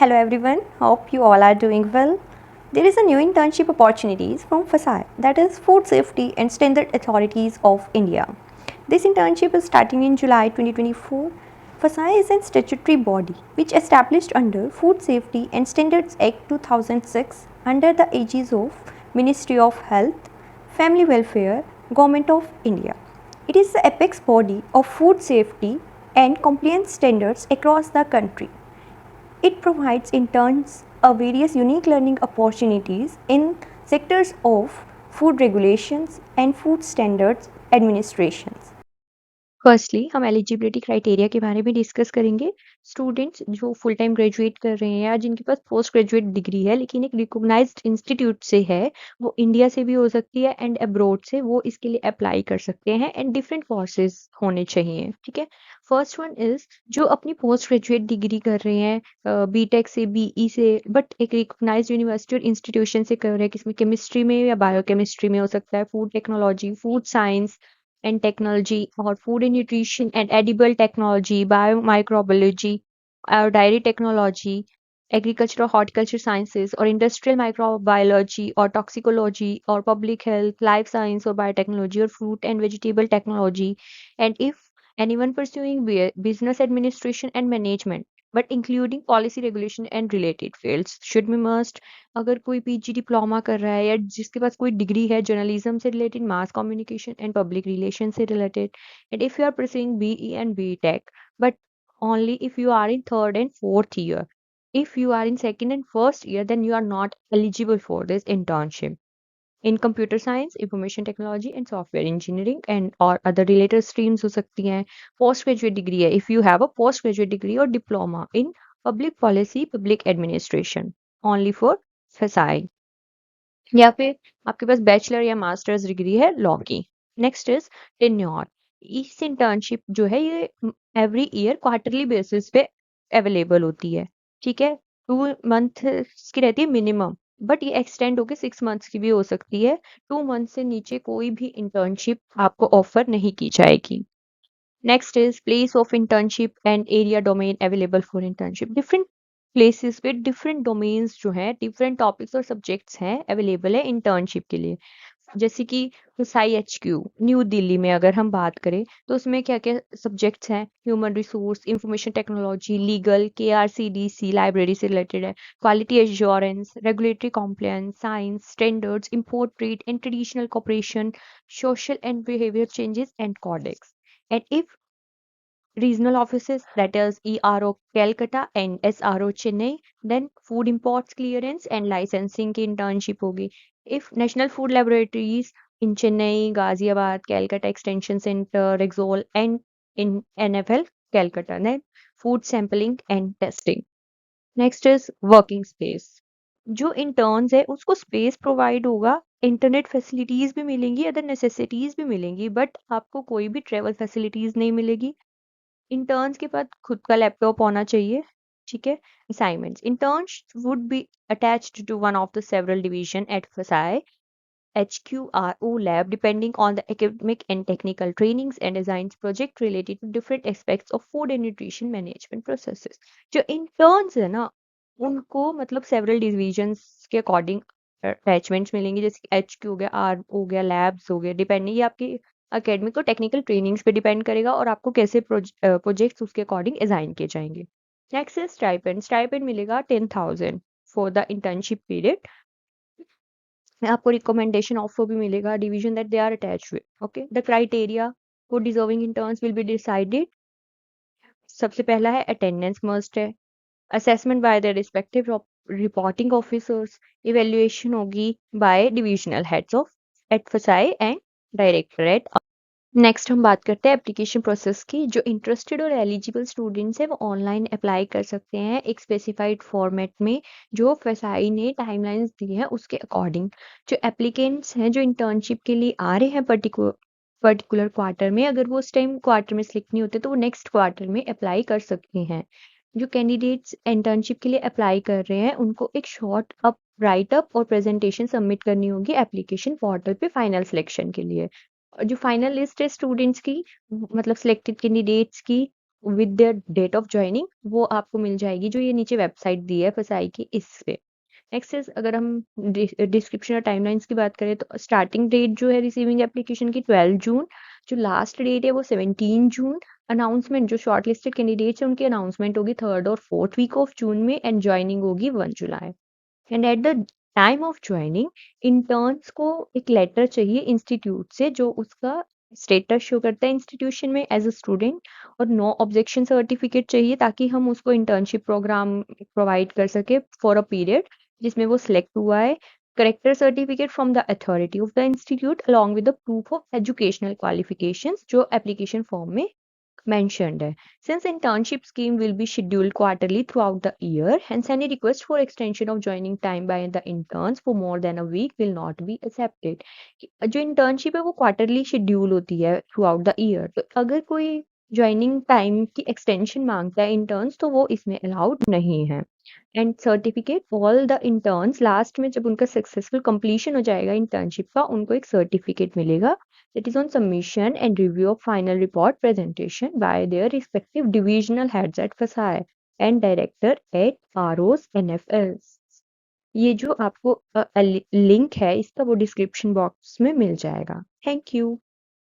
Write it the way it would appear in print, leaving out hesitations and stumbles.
Hello everyone, hope you all are doing well. There is a new internship opportunities from FSI, that is Food Safety and Standard Authorities of India. This internship is starting in July 2024. FSI is a statutory body which established under Food Safety and Standards Act 2006 under the aegis of Ministry of Health, Family Welfare, Government of India. It is the apex body of food safety and compliance standards across the country. It provides interns various unique learning opportunities in sectors of food regulations and food standards administrations. Firstly हम eligibility criteria के बारे में discuss करेंगे। Students जो full time graduate कर रहे हैं या जिनके पास पोस्ट ग्रेजुएट डिग्री है लेकिन एक रिकॉग्नाइज्ड इंस्टीट्यूट से है, वो इंडिया से भी हो सकती है एंड अब्रॉड से, वो इसके लिए अप्लाई कर सकते हैं एंड डिफरेंट कोर्सेज होने चाहिए। ठीक है, फर्स्ट वन इज जो अपनी पोस्ट ग्रेजुएट डिग्री कर रहे हैं बीटेक से, बीई से, बट एक रिकॉग्नाइज्ड यूनिवर्सिटी और इंस्टीट्यूशन से कर रहे हैं, किसमें केमिस्ट्री में या बायोकेमिस्ट्री में हो सकता है, food technology, food science and technology, or food and nutrition and edible technology, biomicrobiology, or dairy technology, agriculture or horticulture sciences, or industrial microbiology, or toxicology, or public health, life science, or biotechnology, or fruit and vegetable technology. And if anyone pursuing business administration and management, but including policy regulation and related fields, should be must. अगर कोई PG diploma कर रहा है या जिसके पास कोई degree है journalism से related, mass communication and public relation से related, and if you are pursuing BE and BTech, but only if you are in third and fourth year. If you are in second and first year, then you are not eligible for this internship. In computer science, information technology and software engineering and or other related streams हो सकती हैं. Post graduate degree है if you have a post graduate degree or diploma in public policy, public administration, only for FSI. या फिर आपके पास bachelor या masters degree है law की. Next is tenure. इस इंटर्नशिप जो है ये एवरी ईयर क्वार्टरली बेसिस पे अवेलेबल होती है. ठीक है, 2 मंथ की रहती है मिनिमम, बट ये एक्सटेंड होकर 6 मंथ्स की भी हो सकती है. 2 मंथ से नीचे कोई भी इंटर्नशिप आपको ऑफर नहीं की जाएगी. Next is place of internship and area domain available for internship. Different places पे डिफरेंट डोमेन्स जो हैं, डिफरेंट टॉपिक्स और सब्जेक्ट्स हैं अवेलेबल है इंटर्नशिप के लिए. जैसे कि SciHQ न्यू दिल्ली में अगर हम बात करें तो उसमें क्या क्या सब्जेक्ट्स हैं, human resource, information technology, legal, KRCDC library से रिलेटेड है, quality assurance, regulatory compliance, science, standards, import trade and traditional cooperation, social and behaviour changes and codex. And if regional offices, that is ERO Calcutta and SRO Chennai, then food imports clearance and licensing की internship होगी. If national food laboratories in Chennai, Ghaziabad, Calcutta Extension Center, Rexall and in NFL Calcutta, then food sampling and testing. Next is working space. जो interns है उसको space provide होगा, internet facilities भी मिलेंगी, other necessities भी मिलेंगी, but आपको कोई भी ट्रेवल फैसिलिटीज नहीं मिलेगी. इंटर्न्स के पास खुद का लैपटॉप होना चाहिए. ठीक है, assignments. Interns would be attached to one of the several division at FSI HQRO lab depending on the academic and technical trainings and designs project related to different aspects of food and nutrition management processes. जो interns है ना उनको मतलब several divisions के according attachments मिलेंगे, जैसे HQ हो गया, R हो गया, labs हो गया, डिपेंडिंग ये आपकी academic और technical trainings पे डिपेंड करेगा और आपको कैसे प्रोजेक्ट्स उसके अकॉर्डिंग असाइन किए जाएंगे. नेक्स्ट है स्टाइपेंड. स्टाइपेंड मिलेगा 10,000 फॉर द इंटर्नशिप पीरियड. आपको रिकमेंडेशन ऑफर भी मिलेगा division that they are attached with. Okay, the criteria for deserving interns will be decided. सबसे पहला है अटेंडेंस मस्ट है, assessment by the respective reporting officers, evaluation होगी by divisional heads of FSI and directorate. Next हम बात करते हैं application process की. जो इंटरेस्टेड और एलिजिबल स्टूडेंट्स हैं वो ऑनलाइन अप्लाई कर सकते हैं एक स्पेसिफाइड फॉर्मेट में जो FSI ने टाइमलाइंस दी है उसके अकॉर्डिंग. जो एप्लीकेंट्स हैं जो इंटर्नशिप के लिए आ रहे हैं पर्टिकुलर क्वार्टर में, अगर वो उस टाइम क्वार्टर में सिलेक्ट नहीं होते तो वो नेक्स्ट क्वार्टर में अप्लाई कर सकते हैं. जो कैंडिडेट्स इंटर्नशिप के लिए अप्लाई कर रहे हैं उनको एक शॉर्ट अप राइट अप और प्रेजेंटेशन सबमिट करनी होगी एप्लीकेशन पोर्टल पे फाइनल सिलेक्शन के लिए. जो फाइनल लिस्ट है स्टूडेंट्स की, मतलब सिलेक्टेड कैंडिडेट्स की, with their date of joining वो आपको मिल जाएगी, जो ये नीचे वेबसाइट दी है फसाई की, इस पे। नेक्स्ट इज, अगर हम डिस्क्रिप्शन और टाइमलाइंस की बात करें तो स्टार्टिंग डेट जो है रिसीविंग एप्लीकेशन की 12 जून, जो लास्ट डेट है वो 17 जून। अनाउंसमेंट, जो शॉर्ट लिस्टेड कैंडिडेट्स हैं उनकी अनाउंसमेंट होगी 3rd और 4th वीक ऑफ जून में, एंड ज्वाइनिंग होगी 1 जुलाई। And at the time of joining interns को एक लेटर चाहिए इंस्टीट्यूट से, जो उसका स्टेटस शो करता है इंस्टीट्यूशन में एज अ स्टूडेंट, और नो ऑब्जेक्शन सर्टिफिकेट चाहिए, ताकि हम उसको इंटर्नशिप प्रोग्राम प्रोवाइड कर सके फॉर अ पीरियड जिसमें वो सिलेक्ट हुआ है। Character certificate from the authority of the institute along with the proof of educational qualifications, जो एप्लीकेशन फॉर्म में mentioned है. Since internship scheme will be scheduled quarterly throughout the year, hence any request for extension of joining time by the interns for more than a week will not be accepted. जो internship है वो quarterly schedule होती है throughout the year. तो अगर कोई joining time की extension मांगता है इंटर्न्स, तो वो इसमें अलाउड नहीं है। And certificate, all the interns last में जब उनका सक्सेसफुल कंप्लीशन हो जाएगा इंटर्नशिप का, उनको एक सर्टिफिकेट मिलेगा that is on submission and review of final report presentation by their respective divisional heads at FSI and director at ROs NFLs. ये जो आपको लिंक है इसका, वो डिस्क्रिप्शन बॉक्स में मिल जाएगा। Thank you.